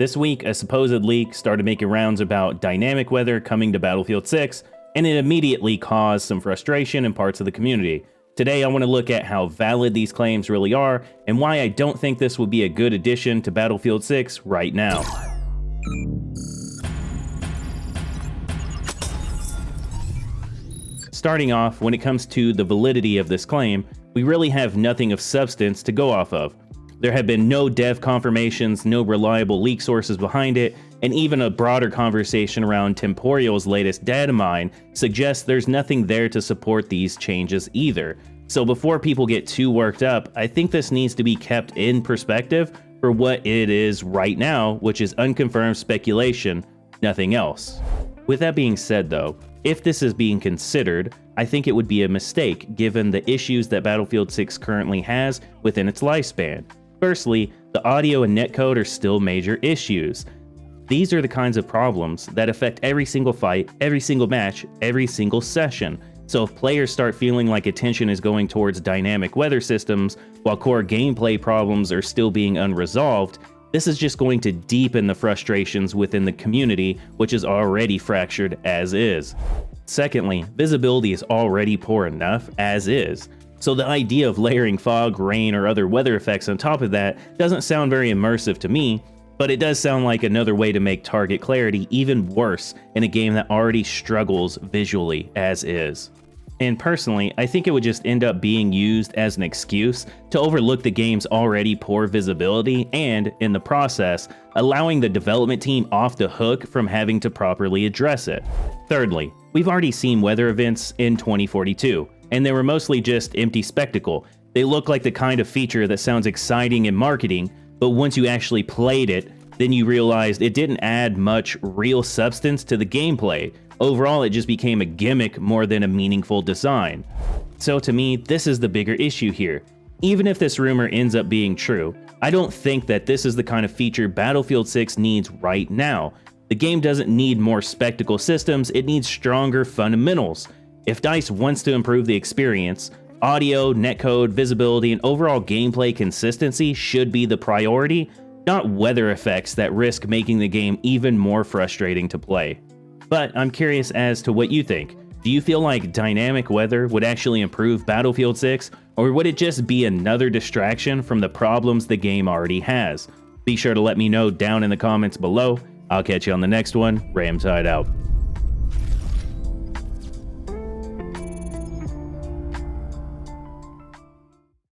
This week, a supposed leak started making rounds about dynamic weather coming to Battlefield 6, and it immediately caused some frustration in parts of the community. Today, I want to look at how valid these claims really are, and why I don't think this would be a good addition to Battlefield 6 right now. Starting off, when it comes to the validity of this claim, we really have nothing of substance to go off of. There have been no dev confirmations, no reliable leak sources behind it, and even a broader conversation around Temporeal's latest data mine suggests there's nothing there to support these changes either. So before people get too worked up, I think this needs to be kept in perspective for what it is right now, which is unconfirmed speculation, nothing else. With that being said though, if this is being considered, I think it would be a mistake given the issues that Battlefield 6 currently has within its lifespan. Firstly, the audio and netcode are still major issues. These are the kinds of problems that affect every single fight, every single match, every single session. So if players start feeling like attention is going towards dynamic weather systems while core gameplay problems are still being unresolved, this is just going to deepen the frustrations within the community, which is already fractured as is. Secondly, visibility is already poor enough as is. So the idea of layering fog, rain, or other weather effects on top of that doesn't sound very immersive to me, but it does sound like another way to make target clarity even worse in a game that already struggles visually as is. And personally, I think it would just end up being used as an excuse to overlook the game's already poor visibility and, in the process, allowing the development team off the hook from having to properly address it. Thirdly, we've already seen weather events in 2042, and they were mostly just empty spectacle. They look like the kind of feature that sounds exciting in marketing, but once you actually played it, then you realized it didn't add much real substance to the gameplay. Overall, it just became a gimmick more than a meaningful design. So to me, this is the bigger issue here. Even if this rumor ends up being true, I don't think that this is the kind of feature Battlefield 6 needs right now. The game doesn't need more spectacle systems, it needs stronger fundamentals. If DICE wants to improve the experience, audio, netcode, visibility, and overall gameplay consistency should be the priority, not weather effects that risk making the game even more frustrating to play. But I'm curious as to what you think. Do you feel like dynamic weather would actually improve Battlefield 6, or would it just be another distraction from the problems the game already has? Be sure to let me know down in the comments below. I'll catch you on the next one. RAMTEID out.